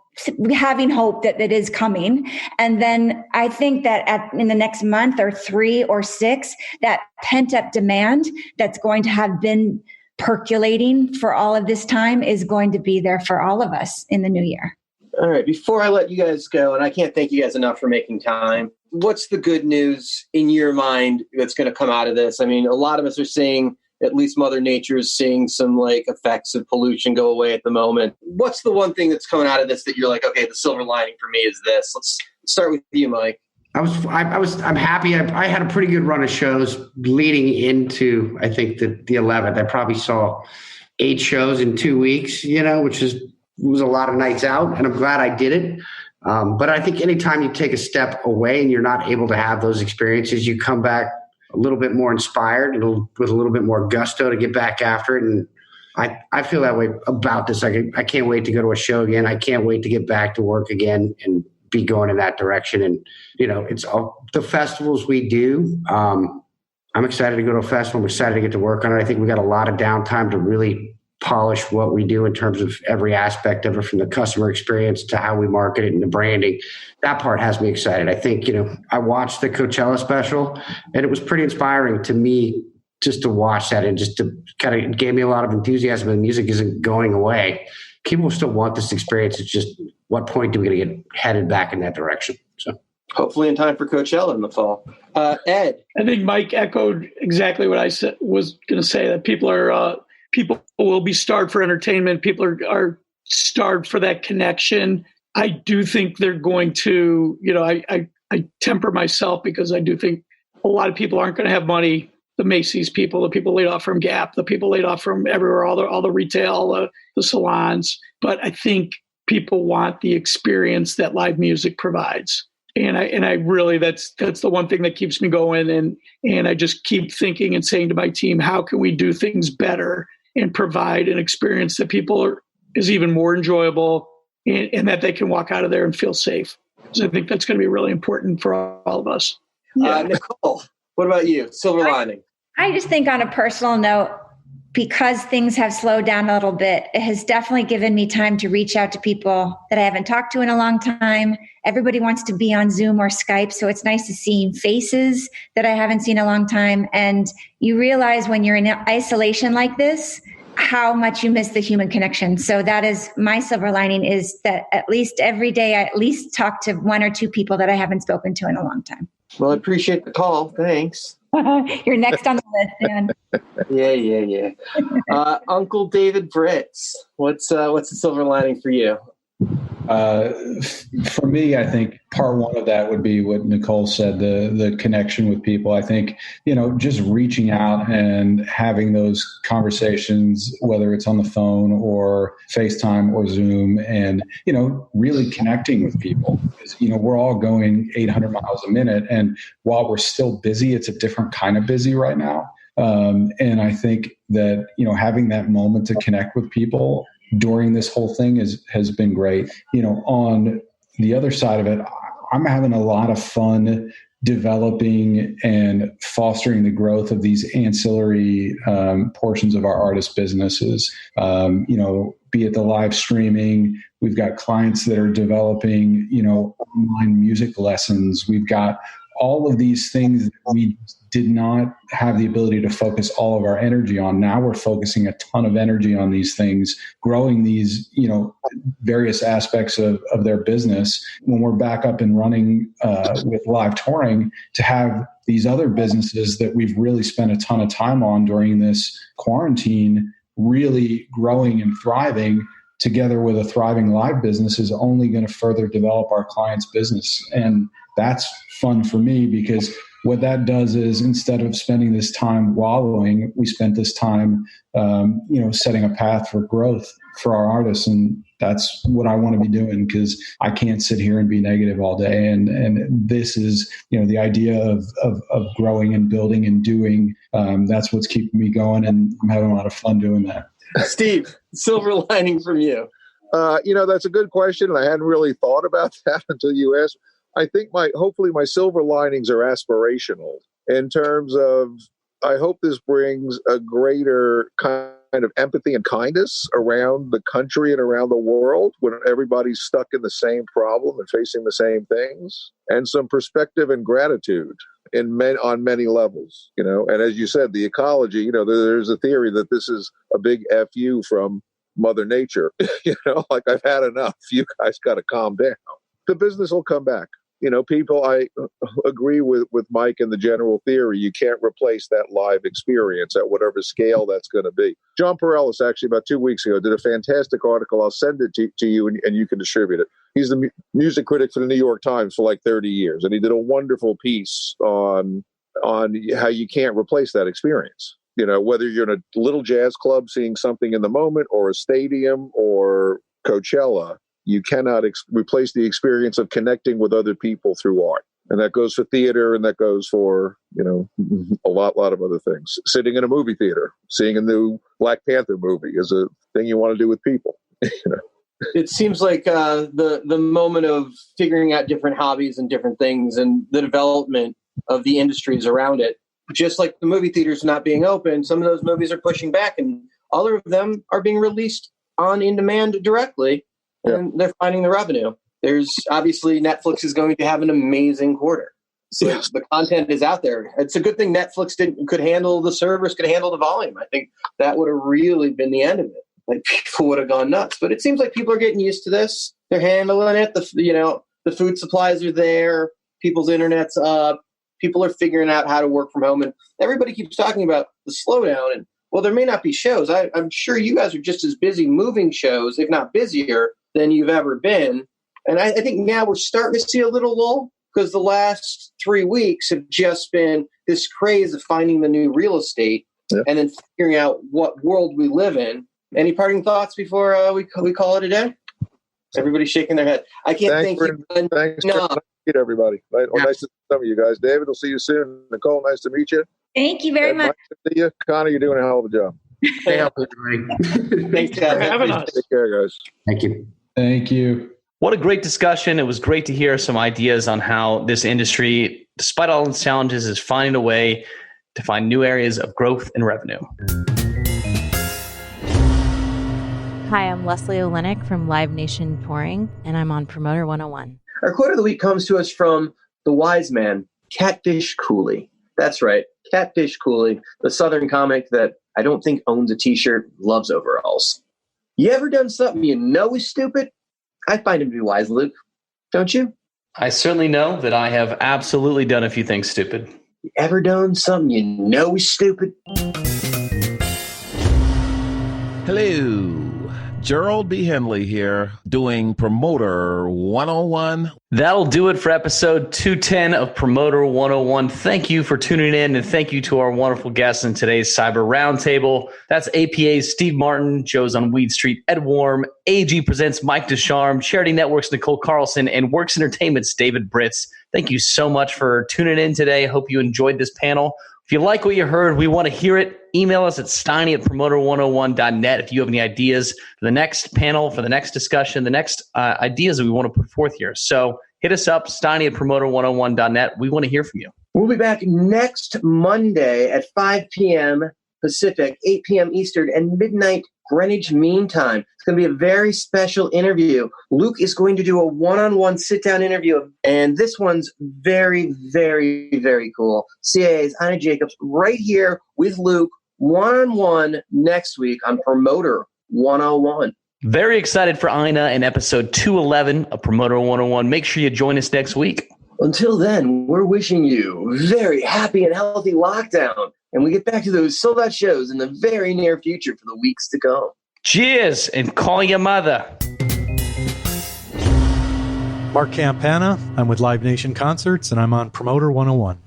having hope that it is coming. And then I think that in the next month or 3 or 6, that pent up demand that's going to have been percolating for all of this time is going to be there for all of us in the new year. All right. Before I let you guys go, and I can't thank you guys enough for making time, what's the good news in your mind that's going to come out of this? I mean, a lot of us are seeing, at least Mother Nature is seeing some effects of pollution go away at the moment. What's the one thing that's coming out of this that you're like, okay, the silver lining for me is this? Let's start with you, Mike. I'm happy. I had a pretty good run of shows leading into, I think, the 11th. I probably saw 8 shows in 2 weeks, which was a lot of nights out, and I'm glad I did it. But I think anytime you take a step away and you're not able to have those experiences, you come back a little bit more inspired and with a little bit more gusto to get back after it. And I feel that way about this. I can't wait to go to a show again. I can't wait to get back to work again and be going in that direction. And, it's all the festivals we do. I'm excited to go to a festival. I'm excited to get to work on it. I think we got a lot of downtime to really polish what we do in terms of every aspect of it, from the customer experience to how we market it and the branding. That part has me excited. I think, I watched the Coachella special, and it was pretty inspiring to me just to watch that, and just to kind of gave me a lot of enthusiasm. The music isn't going away. People still want this experience. It's just, what point do we get headed back in that direction? So hopefully in time for Coachella in the fall. Ed. I think Mike echoed exactly what I was going to say, that people will be starved for entertainment. People are starved for that connection. I do think they're going to, I temper myself, because I do think a lot of people aren't going to have money. The Macy's people, the people laid off from Gap, the people laid off from everywhere, all the retail, the salons. But I think people want the experience that live music provides. And I really, that's the one thing that keeps me going. And I just keep thinking and saying to my team, how can we do things better and provide an experience that is even more enjoyable, and that they can walk out of there and feel safe. So I think that's going to be really important for all of us. Yeah. Nichol, what about you? Silver lining. I just think, on a personal note, because things have slowed down a little bit, it has definitely given me time to reach out to people that I haven't talked to in a long time. Everybody wants to be on Zoom or Skype, so it's nice to see faces that I haven't seen in a long time. And you realize when you're in isolation like this, how much you miss the human connection. So that is my silver lining, is that at least every day I at least talk to 1 or 2 people that I haven't spoken to in a long time. Well, I appreciate the call. Thanks. You're next on the list, Dan. Yeah. Uncle David Britz, what's the silver lining for you? For me, I think part one of that would be what Nichol said, the connection with people. I think, just reaching out and having those conversations, whether it's on the phone or FaceTime or Zoom, and, really connecting with people. Because, we're all going 800 miles a minute. And while we're still busy, it's a different kind of busy right now. And I think that, having that moment to connect with people during this whole thing has been great. On the other side of it, I'm having a lot of fun developing and fostering the growth of these ancillary portions of our artist businesses. Be it the live streaming, we've got clients that are developing, online music lessons. We've got all of these things that we did not have the ability to focus all of our energy on. Now we're focusing a ton of energy on these things, growing these, various aspects of their business. When we're back up and running with live touring, to have these other businesses that we've really spent a ton of time on during this quarantine really growing and thriving, together with a thriving live business, is only going to further develop our clients' business. And that's fun for me, because what that does is instead of spending this time wallowing, we spent this time, setting a path for growth for our artists. And that's what I want to be doing, because I can't sit here and be negative all day. And this is, the idea of growing and building and doing. That's what's keeping me going. And I'm having a lot of fun doing that. Steve, silver lining from you. That's a good question. And I hadn't really thought about that until you asked. I think hopefully my silver linings are aspirational in terms of, I hope this brings a greater kind of empathy and kindness around the country and around the world when everybody's stuck in the same problem and facing the same things, and some perspective and gratitude on many levels, and as you said, the ecology, there's a theory that this is a big FU from Mother Nature, like I've had enough. You guys got to calm down. The business will come back. People, I agree with Mike and the general theory. You can't replace that live experience at whatever scale that's going to be. John Perellis, actually, about 2 weeks ago, did a fantastic article. I'll send it to you, and you can distribute it. He's the music critic for the New York Times for like 30 years, and he did a wonderful piece on how you can't replace that experience. Whether you're in a little jazz club seeing something in the moment, or a stadium, or Coachella, you cannot replace the experience of connecting with other people through art. And that goes for theater, and that goes for, a lot of other things. Sitting in a movie theater, seeing a new Black Panther movie is a thing you want to do with people. It seems like the moment of figuring out different hobbies and different things and the development of the industries around it, just like the movie theaters not being open, some of those movies are pushing back, and other of them are being released in demand directly. And they're finding the revenue. There's obviously Netflix is going to have an amazing quarter. So the content is out there. It's a good thing Netflix could handle the servers, could handle the volume. I think that would have really been the end of it. Like, people would have gone nuts. But it seems like people are getting used to this. They're handling it. The food supplies are there. People's internet's up. People are figuring out how to work from home. And everybody keeps talking about the slowdown. And, well, there may not be shows. I'm sure you guys are just as busy moving shows, if not busier, than you've ever been. And I think now we're starting to see a little lull, because the last 3 weeks have just been this craze of finding the new real estate and then figuring out what world we live in. Any parting thoughts before we call it a day? Everybody's shaking their head. I can't thank you. Thanks for meet everybody. Nice to see some of you guys. David, we'll see you soon. Nicole, nice to meet you. Thank you very much. Nice to see you. Connor, you're doing a hell of a job. Thanks for having us. Take care, guys. Thank you. Thank you. What a great discussion. It was great to hear some ideas on how this industry, despite all its challenges, is finding a way to find new areas of growth and revenue. Hi, I'm Leslie Olenek from Live Nation Touring, and I'm on Promoter 101. Our quote of the week comes to us from the wise man, Catfish Cooley. That's right, Catfish Cooley, the Southern comic that I don't think owns a t-shirt, loves overalls. You ever done something you know is stupid? I find him to be wise, Luke. Don't you? I certainly know that I have absolutely done a few things stupid. You ever done something you know is stupid? Hello. Gerald B. Henley here, doing Promoter 101. That'll do it for episode 210 of Promoter 101. Thank you for tuning in, and thank you to our wonderful guests in today's Cyber Roundtable. That's APA's Steve Martin, Joe's on Weed Street, Ed Worm, AG Presents Mike DuCharme, Charity Network's Nichol Carlson, and Works Entertainment's David Britz. Thank you so much for tuning in today. I hope you enjoyed this panel. If you like what you heard, we want to hear it. Email us at steiny@promoter101.net if you have any ideas for the next panel, for the next discussion, the next ideas that we want to put forth here. So hit us up, steiny@promoter101.net. We want to hear from you. We'll be back next Monday at 5 p.m. Pacific, 8 p.m. Eastern, and midnight Greenwich Mean Time. It's going to be a very special interview. Luke is going to do a one-on-one sit-down interview, and this one's very, very, very cool. CAA's Anna Jacobs right here with Luke, one-on-one next week on Promoter 101. Very excited for Ina in episode 211 of Promoter 101. Make sure you join us next week. Until then, we're wishing you very happy and healthy lockdown. And we get back to those sold-out shows in the very near future for the weeks to come. Cheers, and call your mother. Mark Campana. I'm with Live Nation Concerts, and I'm on Promoter 101.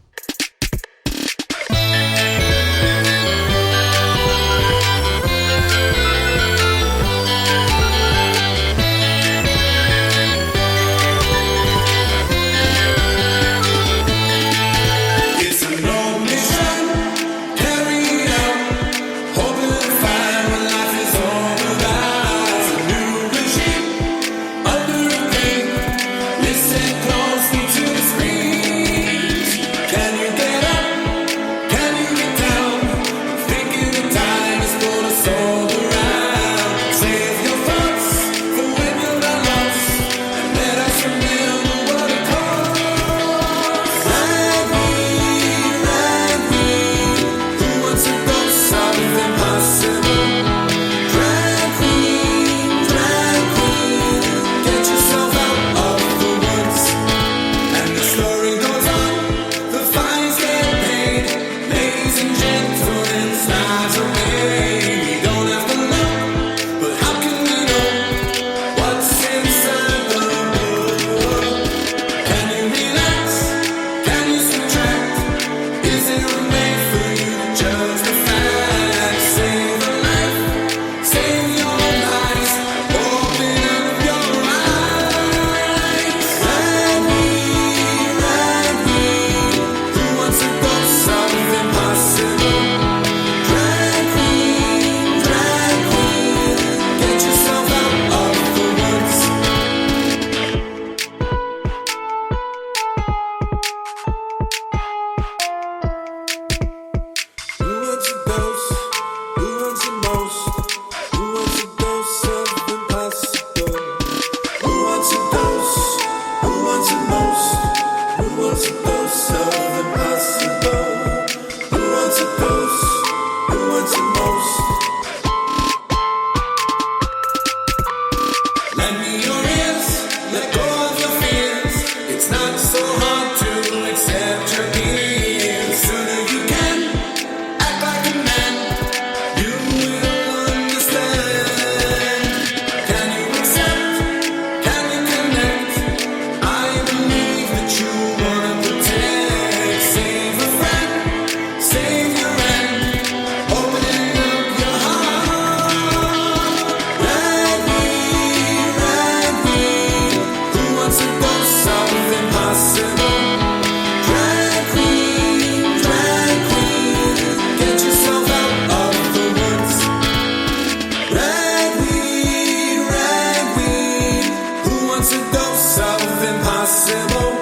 Civil